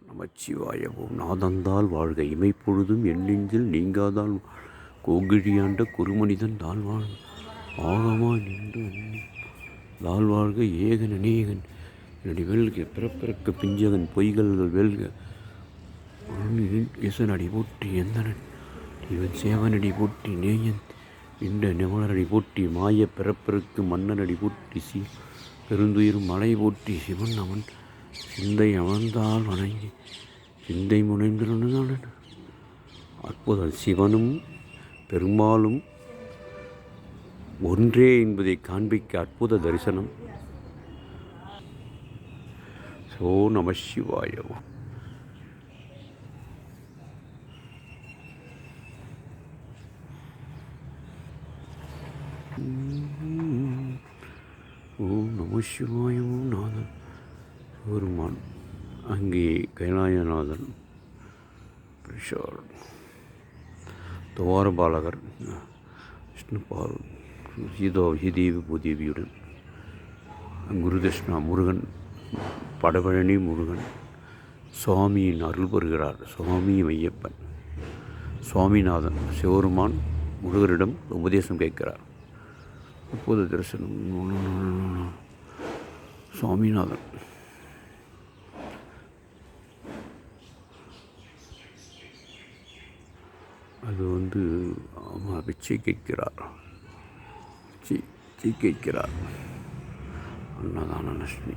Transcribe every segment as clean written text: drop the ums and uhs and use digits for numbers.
நமச்சிவாயவும் நாதந்தால் வாழ்க இமைப்பொழுதும் என் நெஞ்சில் நீங்காதால் கோகிழியாண்ட குறுமனிதன் தாழ் வாழ்க ஆகமா நின்று தாழ் வாழ்க ஏகன் அநேகன் என்னடி வெல்க பிறப்பிறக்க பிஞ்சகன் பொய்கள்கள் வெல்க இசனடி போற்றி எந்தனன் இவன் சேவனடி போற்றி நேயன் இந்த நிமலனடி போற்றி மாய பிறப்பிற்கு மன்னனடி போற்றி பெருந்துயிரும் மலை போற்றி சிவன் அவன் சிந்தை அமர்ந்தால் வணங்கி சிந்தை முனைந்திருந்தான் அற்புதம். சிவனும் பெருமாளும் ஒன்றே என்பதை காண்பிக்க அற்புத தரிசனம். ஓ நம சிவாய. ஓம் நம சிவாய. நாதன் பெருமான் அங்கே கைலாயநாதன் துவாரபாலகர் விஷ்ணுபால் சீதேவி பூதேவியுடன் குருதட்சிணா முருகன் படபழனி முருகன் சுவாமியின் அருள் பெறுகிறார். சுவாமி ஐயப்பன் சுவாமிநாதன் சிவருமான் முருகரிடம் உபதேசம் கேட்கிறார். அப்போது தரிசனம் சுவாமிநாதன் அது ஆமாம் பிச்சை கேட்கிறார். பிச்சை கேட்கிறார் அன்னதான லட்சுமி.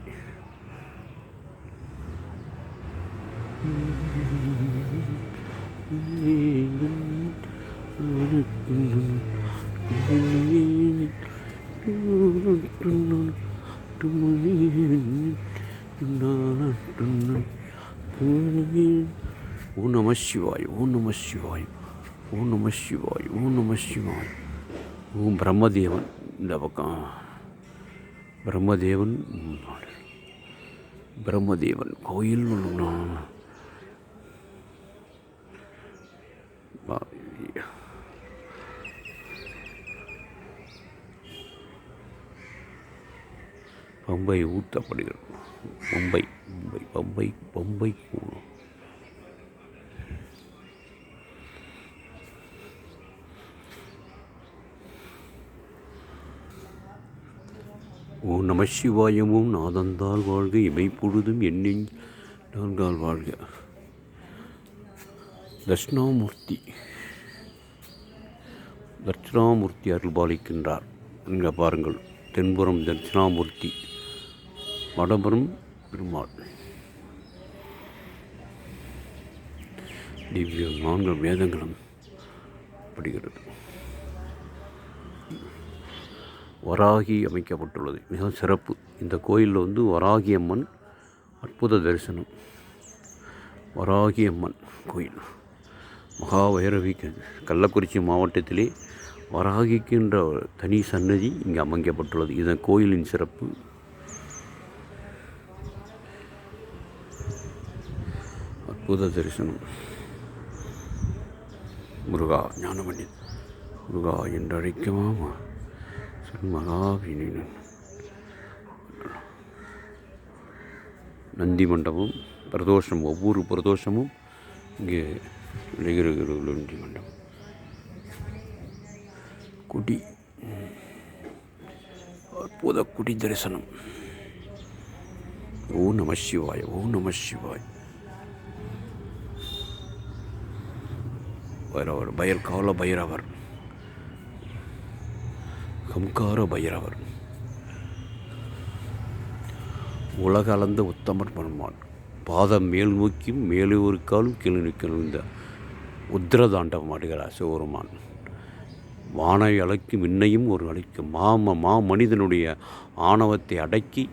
ஓம் நம சிவாய். ஓம் நம சிவாய். ஓம் நம சிவாய். ஓம் நம சிவாய். ஓம் பிரம்மதேவன் இந்த பக்கம் பிரம்மதேவன் கோயில் பம்பை ஊற்றப்படுகிறது. பம்பை கூடும். ஓம் நம சிவாயமும் நாதந்தால் வாழ்க இமைப்பொழுதும் எண்ணின் நான்கால் வாழ்க. தட்சிணாமூர்த்தி அருள்பாலிக்கின்றார். இங்கே பாருங்கள், தென்புறம் தட்சிணாமூர்த்தி, வடபுறம் பெருமாள். திவ்ய 4 வேதங்களும் படுகிறது. வராகி அமைக்கப்பட்டுள்ளது. மிக சிறப்பு. இந்த கோயிலில் வராகி அம்மன் அற்புத தரிசனம். வராகி அம்மன் கோயில் மகாவைரவி கள்ளக்குறிச்சி மாவட்டத்திலே வராகிக்கின்ற தனி சன்னதி இங்கே அமைக்கப்பட்டுள்ளது. இதன் கோயிலின் சிறப்பு. அற்புத தரிசனம். முருகா ஞானமணி முருகா என்று அழைக்கவாமா மகாவினன். நந்தி மண்டபம் பிரதோஷம், ஒவ்வொரு பிரதோஷமும் இங்கே விளைகிறது. நந்தி மண்டபம் குடி அற்புத குடி தரிசனம். ஓம் நம சிவாய். ஓம் நம சிவாய். பைரவர் கால பைரவர், கம்கார பைரவர், உலகளந்த உத்தமர் பெருமாள். பாதம் மேல் நோக்கியும் மேலே ஒரு காலும் கீழே நிற்கணும். இந்த உத்திரதாண்டவம் ஆடுகிறார் சிவபெருமான். வானை அழைக்கும் விண்ணையும் ஒரு அழைக்கும் மனிதனுடைய ஆணவத்தை அடக்கி,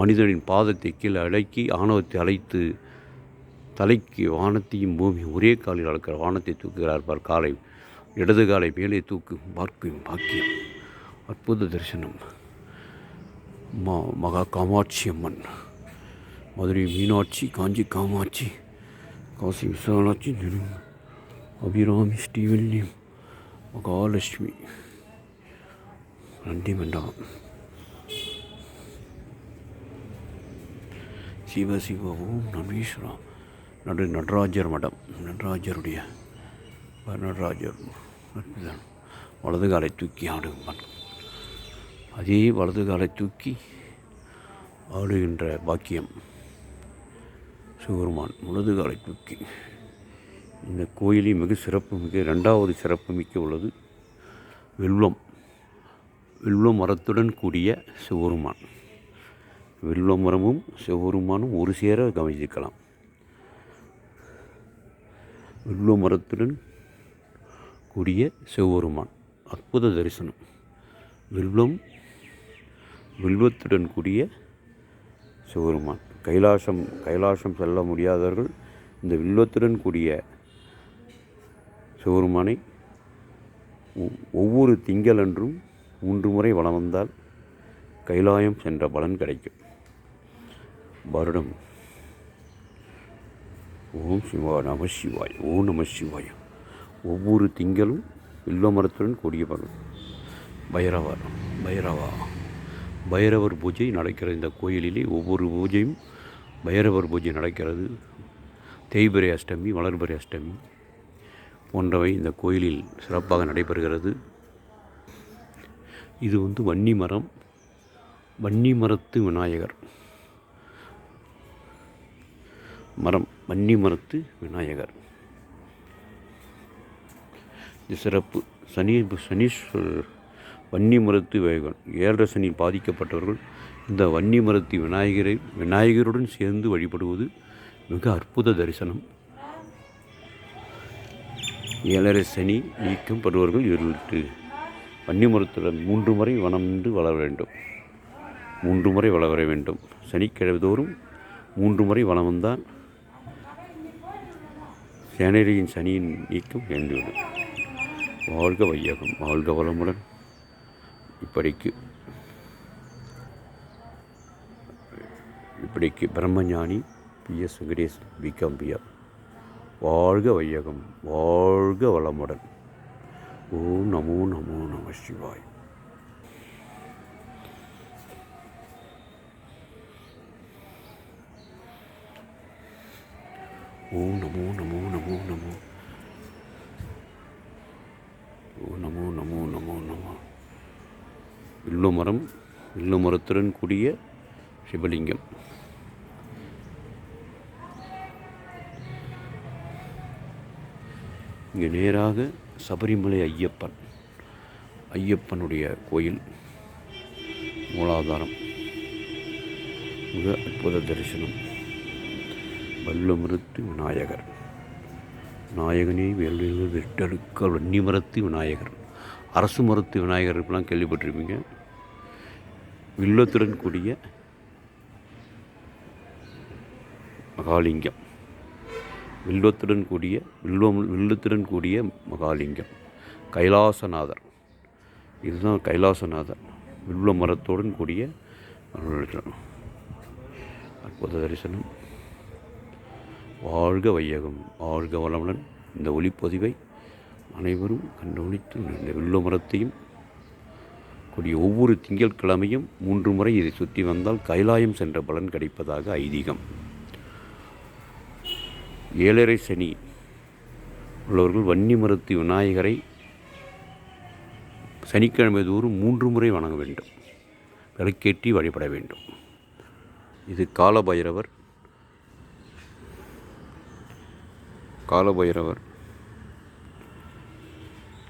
மனிதனின் பாதத்தை கீழே அடக்கி ஆணவத்தை அழைத்து தலைக்கு வானத்தையும் பூமி ஒரே காலில் அளக்கிற வானத்தை தூக்குகிறார். காலை இடது காலை மேலே தூக்கும் பார்க்கும் பாக்கியம். அற்புத தரிசனம். மகா காமாட்சி அம்மன், மதுரை மீனாட்சி, காஞ்சி காமாட்சி, காசி விசாலாட்சி, அபிராமி, ஸ்ரீவல்லியம், மகாலட்சுமி, நந்தி மண்டபம், சிவ சிவ ஓம் நமீஸ்வரா. நடராஜர் மடம். நடராஜருடைய நடராஜர் வலது காலை தூக்கி ஆடுவான். அதே வலது காலை தூக்கி ஆடுகின்ற பாக்கியம் சிவபெருமான் வலது காலை தூக்கி. இந்த கோயிலில் மிக சிறப்பு மிக இரண்டாவது சிறப்பு மிக்க உள்ளது வில்வம். வில்வ மரத்துடன் கூடிய சிவபெருமான். வில்வ மரமும் சிவபெருமானும் ஒரு சேர கவனிக்கலாம். வில்வ மரத்துடன் கூடிய சிவபெருமான் அற்புத தரிசனம். வில்வத்துடன் கூடிய சிவபெருமான். கைலாசம் செல்ல முடியாதவர்கள் இந்த வில்வத்துடன் கூடிய சிவபெருமானை ஒவ்வொரு திங்களன்றும் 3 முறை வலம் வந்தால் கைலாயம் சென்ற பலன் கிடைக்கும். வருடம் ஓம் சிவா நம சிவாய் ஓம் நம சிவாய். ஒவ்வொரு திங்களும் வில்வ மரத்துடன் கூடிய பலன். பைரவர் பூஜை நடக்கிறது. இந்த கோயிலிலே ஒவ்வொரு பூஜையும் பைரவர் பூஜை நடக்கிறது. தேய்பிறை அஷ்டமி, வளர்பிறை அஷ்டமி போன்றவை இந்த கோயிலில் சிறப்பாக நடைபெறுகிறது. இது வன்னி மரத்து விநாயகர் மரம். வன்னி மரத்து விநாயகர் இது சிறப்பு. சனீஸ்வரர் வன்னி மரத்து விநாயகர். 7 சனி பாதிக்கப்பட்டவர்கள் இந்த வன்னி மரத்து விநாயகருடன் சேர்ந்து வழிபடுவது மிக அற்புத தரிசனம். 7 சனி நீக்கம் படுவர்கள் இவர்களுக்கு வன்னி மரத்துடன் 3 முறை வனம் என்று வளர வேண்டும். 3 முறை வளர வேண்டும். சனிக்கிழமை தோறும் 3 முறை வனம் வந்தால் சேனரியின் சனியின் நீக்கம் வேண்டிவிடும். வாழ்க வையகம், வாழ்க வளமுடன். இப்படிக்கு பிரம்மஞானி PS வெங்கடேஷ் பிகம்பியார். வாழ்க வையகம், வாழ்க வளமுடன். ஓம் நமோ நமோ நம சிவாய். ஓம் நமோ நமோ நமோ நமோ. ஓ நமோ நமோ நமோ நமோ. வில்வ மரத்துடன் கூடிய சிவலிங்கம். இங்கே நேராக சபரிமலை ஐயப்பனுடைய கோயில் மூலாதாரம். மிக அற்புத தரிசனம். வல்லமருத்து விநாயகர். நாயகனே வேல்வேல் வெட்டெடுக்க வன்னி மரத்து விநாயகர். அரசு மரத்து விநாயகர் இப்பெல்லாம் கேள்விப்பட்டிருப்பீங்க. வில்லத்துடன் கூடிய மகாலிங்கம். வில்லத்துடன் கூடிய மகாலிங்கம். கைலாசநாதர். இதுதான் கைலாசநாதர். வில்வ மரத்துடன் கூடிய அற்புத தரிசனம். வாழ்க வையகம், வாழ்க வளமுடன். இந்த ஒளிப்பதிவை அனைவரும் கண்டுபிடித்து இந்த வில்வ மரத்தையும் கூடிய ஒவ்வொரு திங்கட்கிழமையும் 3 முறை இதை சுற்றி வந்தால் கைலாயம் சென்ற பலன் கிடைப்பதாக ஐதீகம். 7 சனி உள்ளவர்கள் வன்னி மரத்து விநாயகரை சனிக்கிழமை தோறும் 3 முறை வணங்க வேண்டும். விளக்கேற்றி வழிபட வேண்டும். இது காலபைரவர்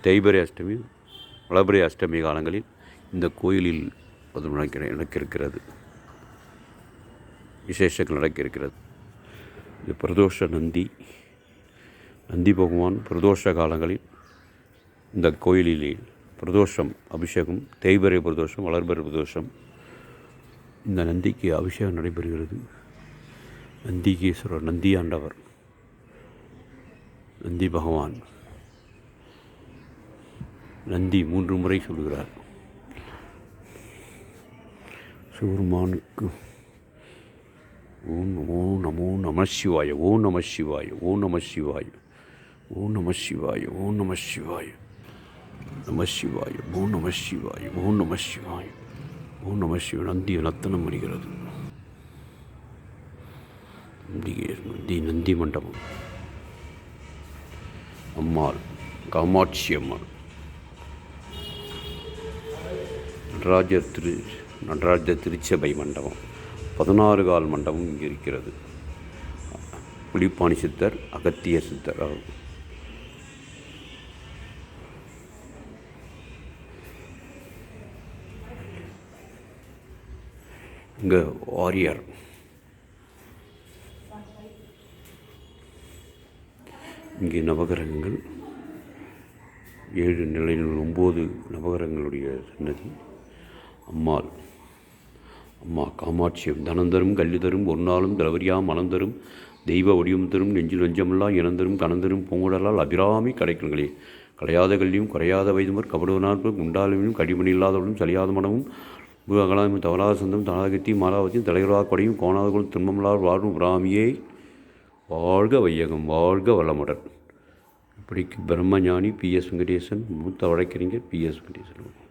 தேய்பிறை அஷ்டமி, வளர்பிறை அஷ்டமி காலங்களில் இந்த கோயிலில் அது நடக்கிறது. விசேஷங்கள் நடக்கிறது. இது பிரதோஷ நந்தி பகவான் பிரதோஷ காலங்களில் இந்த கோயிலிலே பிரதோஷம் அபிஷேகம், தேய்பிறை பிரதோஷம், வளர்பிறை பிரதோஷம் இந்த நந்திக்கு அபிஷேகம் நடைபெறுகிறது. நந்திகேஸ்வரர், நந்தியாண்டவர், நந்தி பகவான். நந்தி 3 முறை சொல்கிறார். சிவபெருமானுக்கு ஓம் நமோ நம சிவாய, ஓம் நம சிவாய, ஓம் நம சிவாய, ஓம் நம சிவாய, ஓம் நம சிவாய, நம சிவாய, ஓம் நம சிவாய, ஓம் நம சிவாய, ஓம் நம சிவாய. நந்தி நர்த்தனம் வருகிறது. தி நந்தி மண்டபம். அம்மாள் காமாட்சி அம்மாள். நடராஜர் திருச்சபை மண்டபம், 16 கால் மண்டபம் இங்கே இருக்கிறது. புலிப்பாணி சித்தர், அகத்திய சித்தர் ஆகும். இங்கே வாரியர். இங்கே நவகிரகங்கள் 7 நிலையில் 9 நவகிரகங்களுடைய சன்னதி. அம்மாள் அம்மா காமாட்சி தனந்தரும் கல்விதரும் ஒரு நாளும் திரவரியா மனந்தரும் தெய்வ வடிவம் தரும் நெஞ்சில் நெஞ்சமெல்லாம் இனந்தரும் கணந்தரும் பூங்குடலால் அபிராமி கடைக்கல்களே. கலையாத கல்வியும் குறையாத வைதுமர் கபடுவனார்க்கும் குண்டாலுமையும் கடிமணி இல்லாதவளும் சலியாத மனமும் அகலாமையும் தவறாத சொந்தம் தனாகத்தியும் மாலாவத்தையும் தலைவராக கொடையும் கோணாதகுள் துன்பமில்லார் வாழும் பிராமியே வாழ்க வையகம் வாழ்க வளமுடன். இப்படிக்கு பிரம்மஞானி PS வெங்கடேசன், மூத்த வழக்கறிஞர் PS வெங்கடேசன்.